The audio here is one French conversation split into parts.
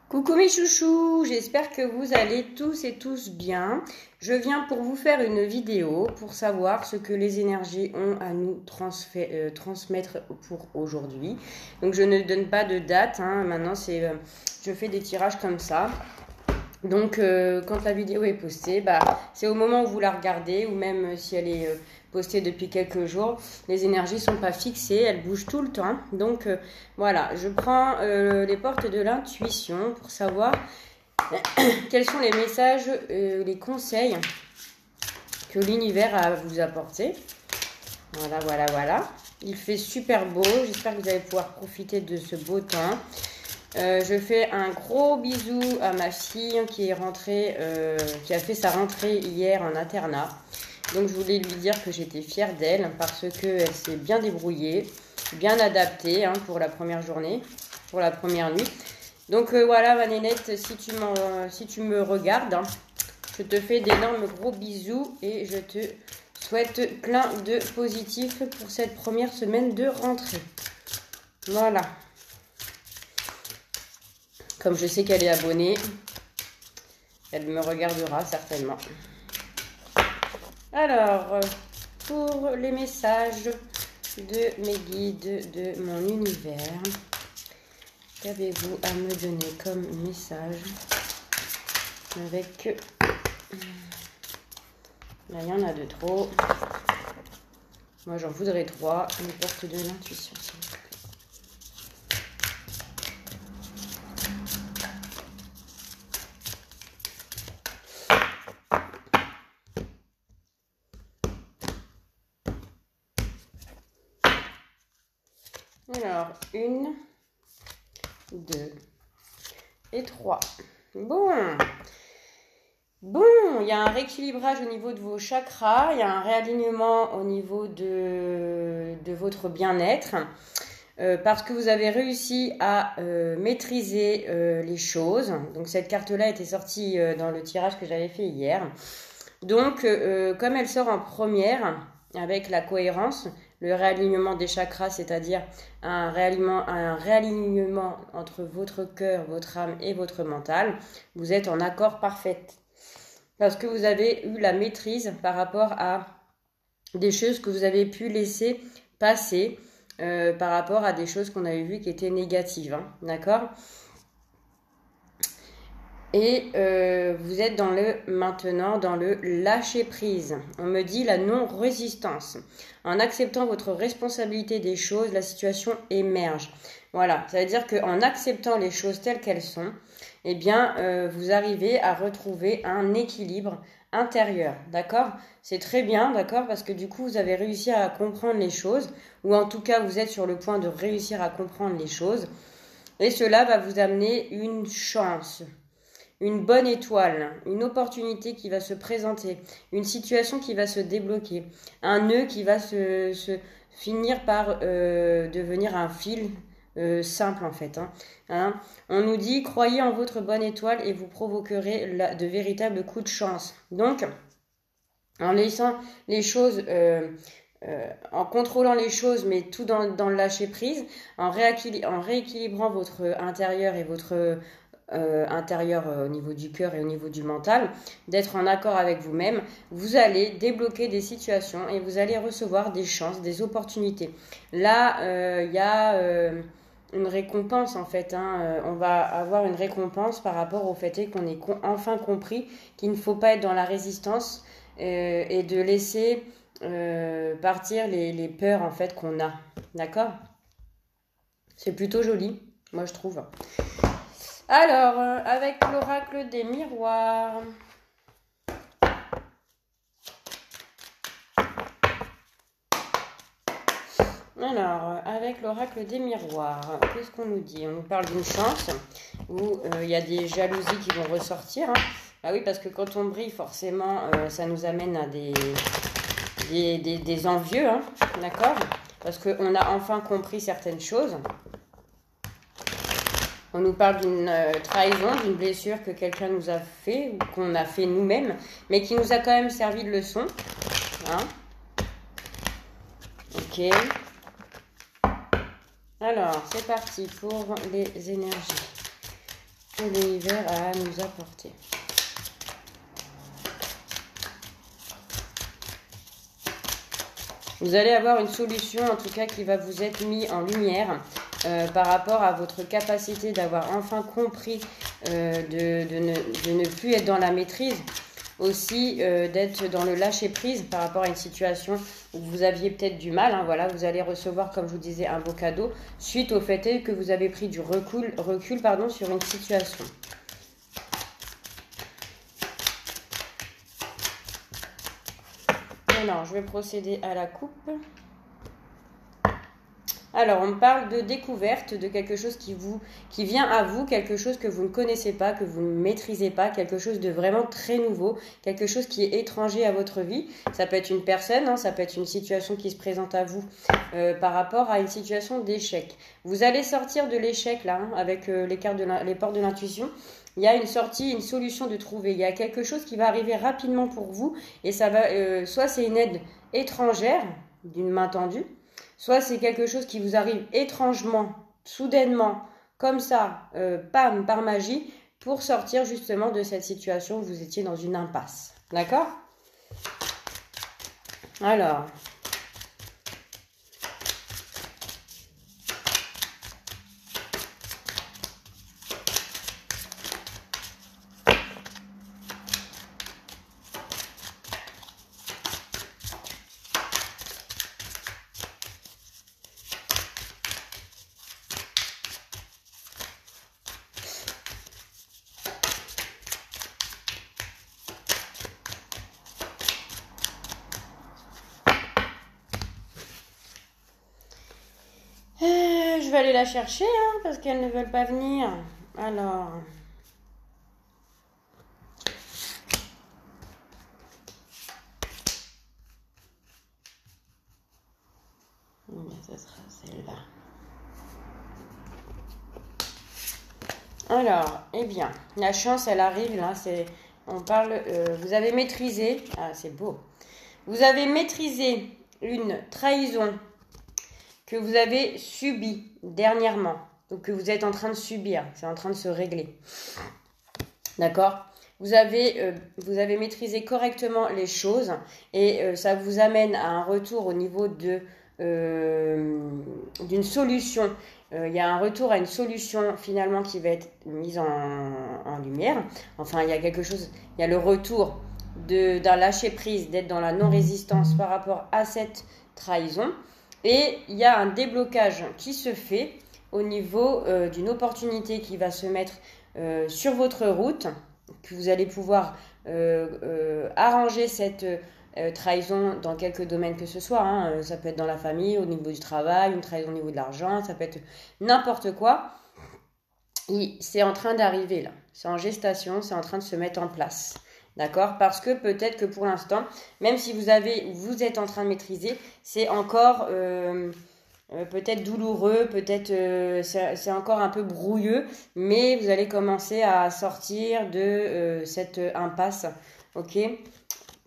Coucou mes chouchous, j'espère que vous allez tous et tous bien. Je viens pour vous faire une vidéo pour savoir ce que les énergies ont à nous transmettre pour aujourd'hui. Donc je ne donne pas de date, maintenant je fais des tirages comme ça. Donc quand la vidéo est postée, c'est au moment où vous la regardez ou même si elle est postée depuis quelques jours. Les énergies sont pas fixées, elles bougent tout le temps. Donc voilà, je prends les portes de l'intuition pour savoir quels sont les messages, les conseils que l'univers a à vous apporter. Voilà. Il fait super beau, j'espère que vous allez pouvoir profiter de ce beau temps. Je fais un gros bisou à ma fille qui est rentrée, qui a fait sa rentrée hier en internat. Donc je voulais lui dire que j'étais fière d'elle parce qu'elle s'est bien débrouillée, bien adaptée pour la première journée, pour la première nuit. Donc voilà ma nénette, si tu me regardes, je te fais d'énormes gros bisous et je te souhaite plein de positifs pour cette première semaine de rentrée. Voilà. Comme je sais qu'elle est abonnée, elle me regardera certainement. Alors, pour les messages de mes guides de mon univers, qu'avez-vous à me donner comme message avec... Là, il y en a de trop. Moi, j'en voudrais 3. Une porte de l'intuition, s'il vous plaît. Alors, 1, 2 et 3. Bon, il y a un rééquilibrage au niveau de vos chakras, il y a un réalignement au niveau de votre bien-être, parce que vous avez réussi à maîtriser les choses. Donc cette carte-là était sortie dans le tirage que j'avais fait hier. Donc, comme elle sort en première, avec la cohérence, le réalignement des chakras, c'est-à-dire un réalignement entre votre cœur, votre âme et votre mental, vous êtes en accord parfait. Parce que vous avez eu la maîtrise par rapport à des choses que vous avez pu laisser passer, par rapport à des choses qu'on avait vues qui étaient négatives. D'accord ? Et vous êtes maintenant dans le lâcher prise. On me dit la non-résistance. En acceptant votre responsabilité des choses, la situation émerge. Voilà, ça veut dire qu'en acceptant les choses telles qu'elles sont, eh bien, vous arrivez à retrouver un équilibre intérieur, d'accord? C'est très bien, d'accord? Parce que du coup, vous avez réussi à comprendre les choses, ou en tout cas, vous êtes sur le point de réussir à comprendre les choses. Et cela va vous amener une chance. Une bonne étoile, une opportunité qui va se présenter, une situation qui va se débloquer, un nœud qui va se finir par devenir un fil simple en fait. On nous dit, croyez en votre bonne étoile et vous provoquerez de véritables coups de chance. Donc, en laissant les choses... en contrôlant les choses, mais tout dans le lâcher prise, en rééquilibrant votre intérieur et votre intérieur au niveau du cœur et au niveau du mental, d'être en accord avec vous-même, vous allez débloquer des situations et vous allez recevoir des chances, des opportunités. Là, il y a une récompense en fait. On va avoir une récompense par rapport au fait qu'on ait enfin compris qu'il ne faut pas être dans la résistance et de laisser partir les peurs en fait qu'on a. D'accord ? C'est plutôt joli, moi je trouve. Alors, avec l'oracle des miroirs. Alors, avec l'oracle des miroirs, qu'est-ce qu'on nous dit? On nous parle d'une chance où il y a des jalousies qui vont ressortir. Ah oui, parce que quand on brille, forcément, ça nous amène à des envieux, d'accord? Parce qu'on a enfin compris certaines choses. On nous parle d'une trahison, d'une blessure que quelqu'un nous a fait ou qu'on a fait nous-mêmes, mais qui nous a quand même servi de leçon. Ok. Alors, c'est parti pour les énergies. que l'univers a à nous apporter. Vous allez avoir une solution, en tout cas, qui va vous être mise en lumière par rapport à votre capacité d'avoir enfin compris de ne plus être dans la maîtrise. Aussi d'être dans le lâcher-prise par rapport à une situation où vous aviez peut-être du mal. Hein, voilà, vous allez recevoir, comme je vous disais, un beau cadeau suite au fait que vous avez pris du recul sur une situation. Alors, je vais procéder à la coupe. Alors, on parle de découverte, de quelque chose qui vient à vous, quelque chose que vous ne connaissez pas, que vous ne maîtrisez pas, quelque chose de vraiment très nouveau, quelque chose qui est étranger à votre vie. Ça peut être une personne, hein, ça peut être une situation qui se présente à vous par rapport à une situation d'échec. Vous allez sortir de l'échec là, hein, avec les portes de l'intuition. Il y a une sortie, une solution de trouver. Il y a quelque chose qui va arriver rapidement pour vous et ça va, soit c'est une aide étrangère d'une main tendue, soit c'est quelque chose qui vous arrive étrangement, soudainement, comme ça, pam, par magie, pour sortir justement de cette situation où vous étiez dans une impasse. D'accord? Alors... je vais aller la chercher, hein, parce qu'elles ne veulent pas venir. Alors... ça sera celle-là. Alors, eh bien, la chance, elle arrive, là, on parle, vous avez maîtrisé, ah, c'est beau, vous avez maîtrisé une trahison que vous avez subie dernièrement, donc que vous êtes en train de subir, c'est en train de se régler, d'accord ? Vous avez maîtrisé correctement les choses et ça vous amène à un retour au niveau d'une solution. Il y a un retour à une solution finalement qui va être mise en lumière. Enfin, il y a quelque chose, il y a le retour d'un lâcher-prise, d'être dans la non-résistance par rapport à cette trahison. Et il y a un déblocage qui se fait au niveau d'une opportunité qui va se mettre sur votre route, que vous allez pouvoir arranger cette trahison dans quelques domaines que ce soit. Hein. Ça peut être dans la famille, au niveau du travail, une trahison au niveau de l'argent, ça peut être n'importe quoi. C'est en train d'arriver là. C'est en gestation, c'est en train de se mettre en place. D'accord? Parce que peut-être que pour l'instant, même si vous êtes en train de maîtriser, c'est encore peut-être douloureux, peut-être c'est encore un peu brouilleux, mais vous allez commencer à sortir de cette impasse. Ok?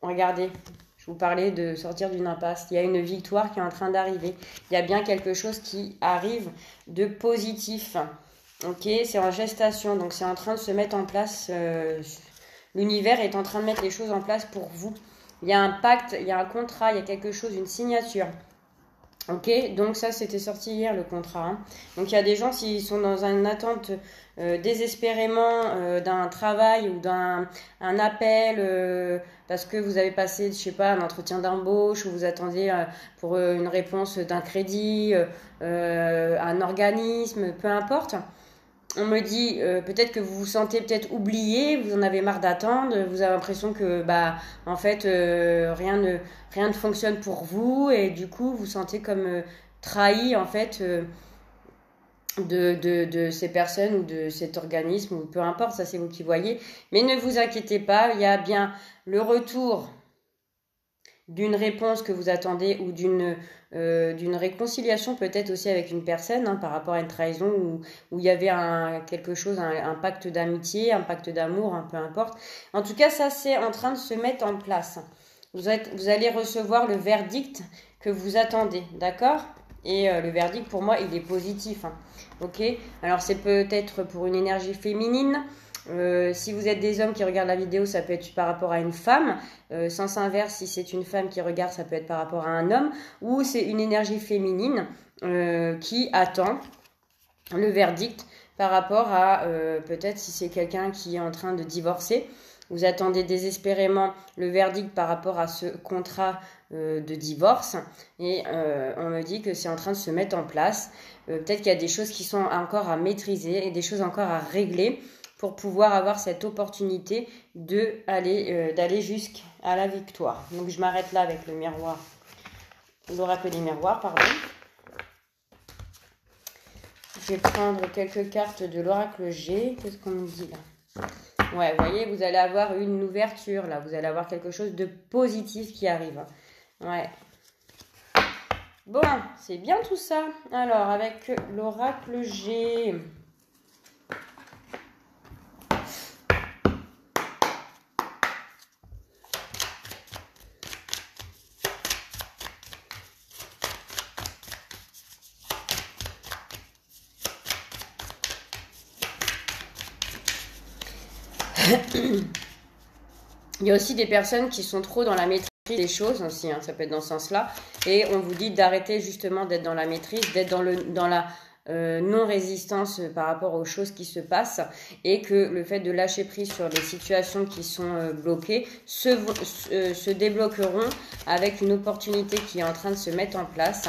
Regardez, je vous parlais de sortir d'une impasse. Il y a une victoire qui est en train d'arriver. Il y a bien quelque chose qui arrive de positif. Ok? C'est en gestation, donc c'est en train de se mettre en place. L'univers est en train de mettre les choses en place pour vous. Il y a un pacte, il y a un contrat, il y a quelque chose, une signature. Ok, donc ça c'était sorti hier le contrat. Hein. Donc il y a des gens s'ils sont dans une attente désespérément d'un travail ou d'un appel parce que vous avez passé, je sais pas, un entretien d'embauche ou vous attendez pour une réponse d'un crédit, un organisme, peu importe. On me dit peut-être que vous vous sentez peut-être oublié, vous en avez marre d'attendre, vous avez l'impression que en fait rien ne fonctionne pour vous et du coup vous sentez comme trahi en fait de ces personnes ou de cet organisme ou peu importe, ça c'est vous qui voyez. Mais ne vous inquiétez pas, il y a bien le retour d'une réponse que vous attendez ou d'une réconciliation peut-être aussi avec une personne hein, par rapport à une trahison où il y avait quelque chose, un pacte d'amitié, un pacte d'amour, hein, peu importe. En tout cas, ça c'est en train de se mettre en place. Vous allez recevoir le verdict que vous attendez, d'accord ? Et le verdict, pour moi, il est positif. Hein. Ok. Alors, c'est peut-être pour une énergie féminine. Si vous êtes des hommes qui regardent la vidéo, ça peut être par rapport à une femme. Sens inverse, si c'est une femme qui regarde, ça peut être par rapport à un homme. Ou c'est une énergie féminine qui attend le verdict par rapport à peut-être si c'est quelqu'un qui est en train de divorcer. Vous attendez désespérément le verdict par rapport à ce contrat de divorce et on me dit que c'est en train de se mettre en place. Peut-être qu'il y a des choses qui sont encore à maîtriser et des choses encore à régler pour pouvoir avoir cette opportunité d'aller jusqu'à la victoire. Donc je m'arrête là avec le miroir, l'oracle des miroirs, pardon. Je vais prendre quelques cartes de l'oracle G. Qu'est-ce qu'on nous dit là? Ouais, vous voyez, vous allez avoir une ouverture là. Vous allez avoir quelque chose de positif qui arrive. Ouais. Bon, c'est bien tout ça. Alors, avec l'oracle G. Il y a aussi des personnes qui sont trop dans la maîtrise des choses aussi, hein, ça peut être dans ce sens-là. Et on vous dit d'arrêter justement d'être dans la maîtrise, d'être dans la non-résistance par rapport aux choses qui se passent. Et que le fait de lâcher prise sur les situations qui sont bloquées se débloqueront avec une opportunité qui est en train de se mettre en place.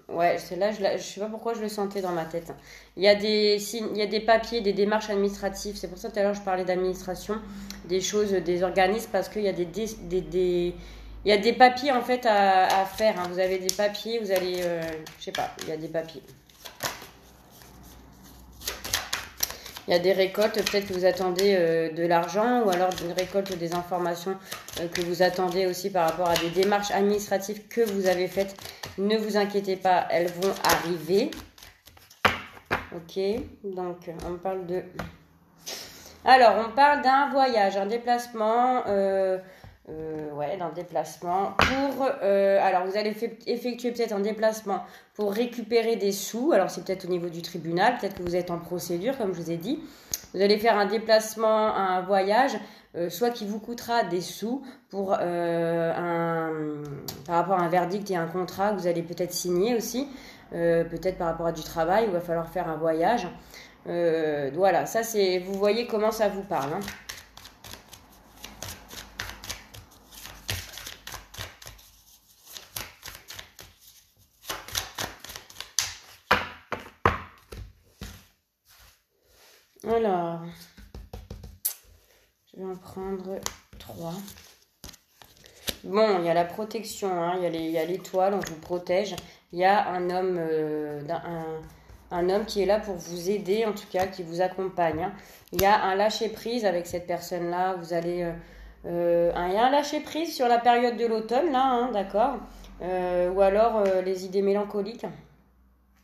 Ouais, celle-là, je sais pas pourquoi je le sentais dans ma tête. Il y a des papiers, des démarches administratives. C'est pour ça tout à l'heure je parlais d'administration, des choses, des organismes, parce qu'il y a il y a des papiers en fait à faire. Hein. Vous avez des papiers, vous allez, je sais pas, il y a des papiers. Il y a des récoltes, peut-être que vous attendez de l'argent ou alors une récolte des informations que vous attendez aussi par rapport à des démarches administratives que vous avez faites. Ne vous inquiétez pas, elles vont arriver. Ok, donc on parle de... Alors, on parle d'un voyage, un déplacement... ouais, d'un déplacement pour... alors, vous allez effectuer peut-être un déplacement pour récupérer des sous. Alors, c'est peut-être au niveau du tribunal. Peut-être que vous êtes en procédure, comme je vous ai dit. Vous allez faire un déplacement, un voyage, soit qui vous coûtera des sous pour par rapport à un verdict et un contrat que vous allez peut-être signer aussi. Peut-être par rapport à du travail, il va falloir faire un voyage. Voilà, ça c'est... Vous voyez comment ça vous parle, hein. Alors, je vais en prendre 3. Bon, il y a la protection, hein, il y a l'étoile, on vous protège. Il y a un homme, un homme qui est là pour vous aider, en tout cas, qui vous accompagne. Hein. Il y a un lâcher-prise avec cette personne-là. Vous allez... il y a un lâcher-prise sur la période de l'automne, là, hein, d'accord. Ou alors les idées mélancoliques.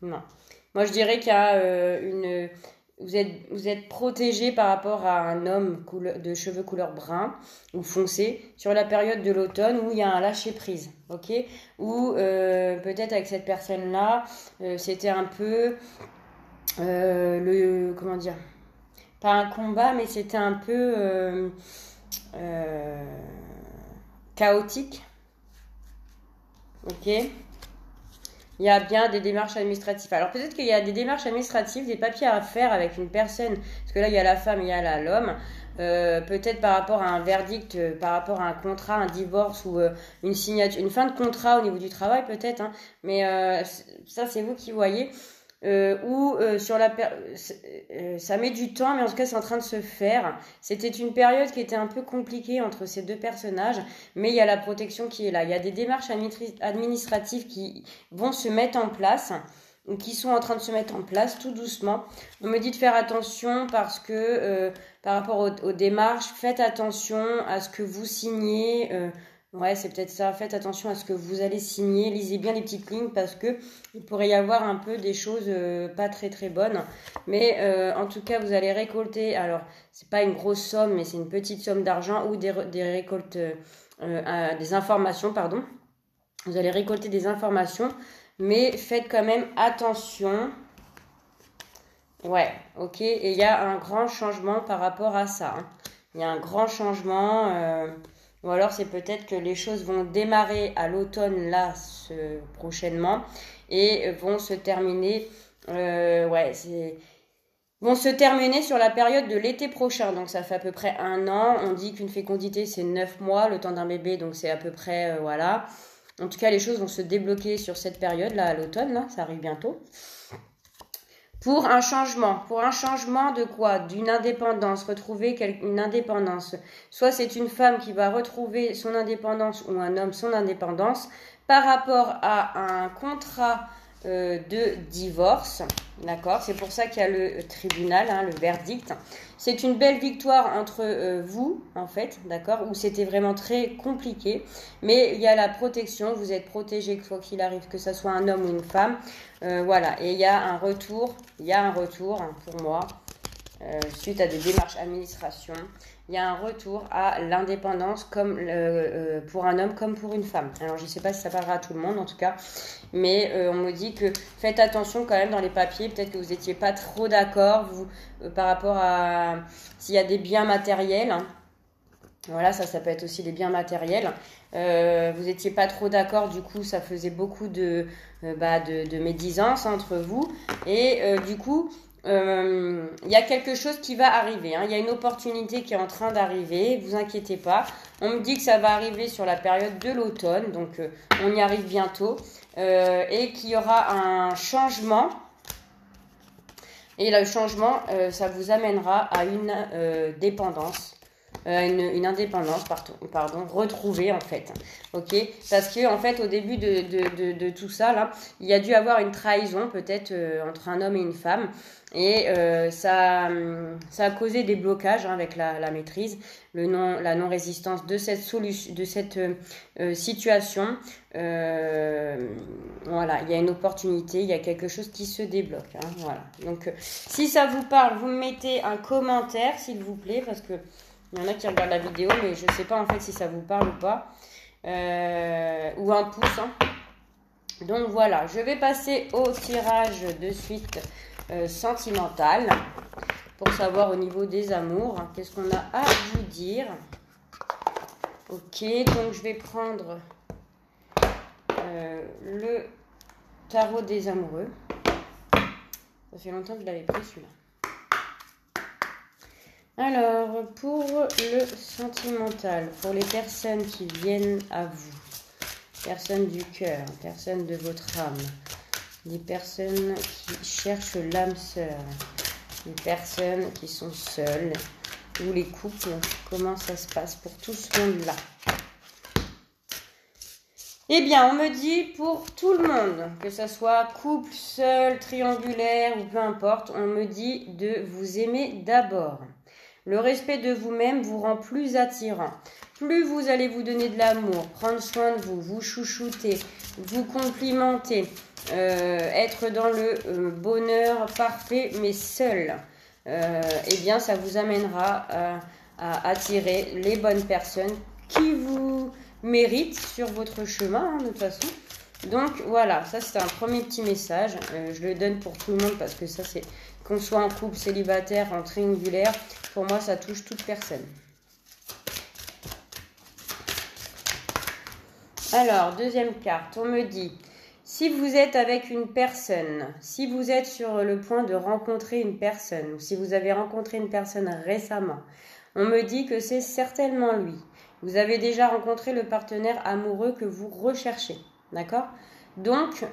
Non. Moi, je dirais qu'il y a une... Vous êtes protégé par rapport à un homme de cheveux couleur brun ou foncé sur la période de l'automne où il y a un lâcher-prise, ok? Ou peut-être avec cette personne-là, c'était un peu comment dire? Pas un combat, mais c'était un peu chaotique, ok? Il y a bien des démarches administratives. Alors peut-être qu'il y a des démarches administratives, des papiers à faire avec une personne, parce que là il y a la femme et il y a l'homme. Peut-être par rapport à un verdict, par rapport à un contrat, un divorce ou une signature, une fin de contrat au niveau du travail peut-être. Hein, mais ça c'est vous qui voyez. Sur ça met du temps, mais en tout cas c'est en train de se faire. C'était une période qui était un peu compliquée entre ces deux personnages, mais il y a la protection qui est là. Il y a des démarches administratives qui vont se mettre en place, ou qui sont en train de se mettre en place tout doucement. On me dit de faire attention parce que par rapport aux démarches, faites attention à ce que vous signez. Ouais, c'est peut-être ça. Faites attention à ce que vous allez signer. Lisez bien les petites lignes parce que il pourrait y avoir un peu des choses pas très très bonnes. Mais en tout cas, vous allez récolter. Alors, c'est pas une grosse somme, mais c'est une petite somme d'argent ou des récoltes, des informations, pardon. Vous allez récolter des informations, mais faites quand même attention. Ouais, ok. Et il y a un grand changement par rapport à ça. Hein. Il y a un grand changement. Ou alors c'est peut-être que les choses vont démarrer à l'automne, là, prochainement. Et vont se terminer. Vont se terminer sur la période de l'été prochain. Donc ça fait à peu près 1 an. On dit qu'une fécondité, c'est 9 mois, le temps d'un bébé. Donc c'est à peu près, voilà. En tout cas, les choses vont se débloquer sur cette période-là, à l'automne. Là, ça arrive bientôt. Pour un changement. Pour un changement de quoi? D'une indépendance. Retrouver une indépendance. Soit c'est une femme qui va retrouver son indépendance ou un homme son indépendance par rapport à un contrat de divorce. D'accord? C'est pour ça qu'il y a le tribunal, hein, le verdict. C'est une belle victoire entre vous, en fait, d'accord? Où c'était vraiment très compliqué. Mais il y a la protection. Vous êtes protégé quoi qu'il arrive, que ce soit un homme ou une femme. Voilà. Et il y a un retour. Il y a un retour, hein, pour moi, suite à des démarches administration. Il y a un retour à l'indépendance comme pour un homme comme pour une femme. Alors je ne sais pas si ça parlera à tout le monde en tout cas, mais on me dit que faites attention quand même dans les papiers, peut-être que vous n'étiez pas trop d'accord par rapport à s'il y a des biens matériels. Hein. Voilà, ça peut être aussi des biens matériels. Vous n'étiez pas trop d'accord, du coup ça faisait beaucoup de médisance entre vous. Et du coup, il y a quelque chose qui va arriver. Hein. Il y a une opportunité qui est en train d'arriver, vous inquiétez pas. On me dit que ça va arriver sur la période de l'automne, donc on y arrive bientôt. Et qu'il y aura un changement. Et le changement, ça vous amènera à une dépendance. Une indépendance, pardon, retrouvée en fait. Ok, parce que en fait au début de tout ça là, il y a dû avoir une trahison peut-être entre un homme et une femme, et ça a causé des blocages, hein, avec la maîtrise, la non-résistance de cette solution, de cette situation. Voilà, il y a une opportunité, il y a quelque chose qui se débloque. Hein, voilà. Donc si ça vous parle, vous me mettez un commentaire s'il vous plaît, parce que il y en a qui regardent la vidéo, mais je ne sais pas en fait si ça vous parle ou pas. Ou un pouce. Hein. Donc voilà, je vais passer au tirage de suite sentimental. Pour savoir au niveau des amours, hein, qu'est-ce qu'on a à vous dire. Ok, donc je vais prendre le tarot des amoureux. Ça fait longtemps que je l'avais pris celui-là. Alors, pour le sentimental, pour les personnes qui viennent à vous, personnes du cœur, personnes de votre âme, des personnes qui cherchent l'âme sœur, des personnes qui sont seules, ou les couples, comment ça se passe pour tout ce monde-là? Eh bien, on me dit pour tout le monde, que ce soit couple, seul, triangulaire ou peu importe, on me dit de vous aimer d'abord. Le respect de vous-même vous rend plus attirant. Plus vous allez vous donner de l'amour, prendre soin de vous, vous chouchouter, vous complimenter, être dans le bonheur parfait mais seul, eh bien ça vous amènera à attirer les bonnes personnes qui vous méritent sur votre chemin, hein, de toute façon. Donc voilà, ça c'est un premier petit message. Je le donne pour tout le monde parce que ça c'est, qu'on soit en couple, célibataire, en triangulaire, pour moi ça touche toute personne. Alors, deuxième carte, on me dit, si vous êtes avec une personne, si vous êtes sur le point de rencontrer une personne, ou si vous avez rencontré une personne récemment, on me dit que c'est certainement lui. Vous avez déjà rencontré le partenaire amoureux que vous recherchez, d'accord ? Donc,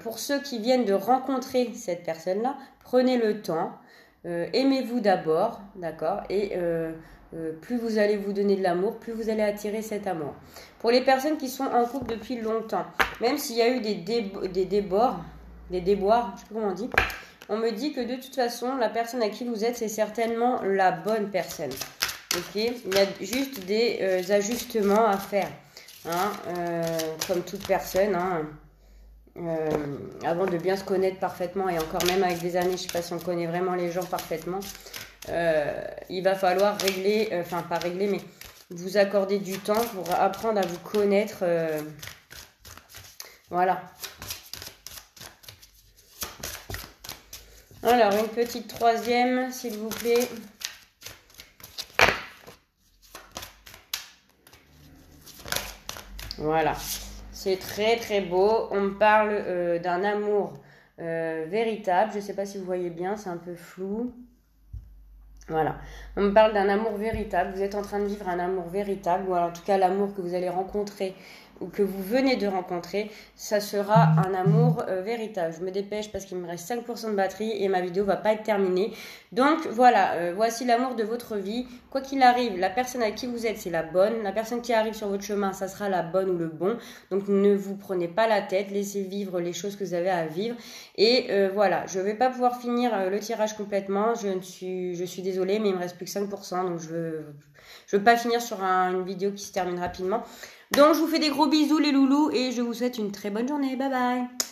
pour ceux qui viennent de rencontrer cette personne-là, prenez le temps, aimez-vous d'abord, d'accord ? Et plus vous allez vous donner de l'amour, plus vous allez attirer cet amour. Pour les personnes qui sont en couple depuis longtemps, même s'il y a eu des déboires, je ne sais pas comment on dit, on me dit que de toute façon, la personne à qui vous êtes, c'est certainement la bonne personne. Ok, il y a juste des ajustements à faire, hein, comme toute personne, hein, avant de bien se connaître parfaitement, et encore même avec des années, je ne sais pas si on connaît vraiment les gens parfaitement, il va falloir régler, enfin pas régler, mais vous accorder du temps pour apprendre à vous connaître Voilà. Alors, une petite troisième, s'il vous plaît. Voilà. C'est très très beau. On me parle d'un amour véritable. Je ne sais pas si vous voyez bien, c'est un peu flou. Voilà. On me parle d'un amour véritable. Vous êtes en train de vivre un amour véritable, ou alors en tout cas l'amour que vous allez rencontrer ou que vous venez de rencontrer, ça sera un amour véritable. Je me dépêche parce qu'il me reste 5% de batterie et ma vidéo va pas être terminée. Donc voilà, voici l'amour de votre vie. Quoi qu'il arrive, la personne à qui vous êtes, c'est la bonne. La personne qui arrive sur votre chemin, ça sera la bonne ou le bon. Donc ne vous prenez pas la tête, laissez vivre les choses que vous avez à vivre. Et voilà, je vais pas pouvoir finir le tirage complètement. Je suis désolée, mais il me reste plus que 5%. Donc je veux pas finir sur une vidéo qui se termine rapidement. Donc, je vous fais des gros bisous les loulous et je vous souhaite une très bonne journée. Bye bye.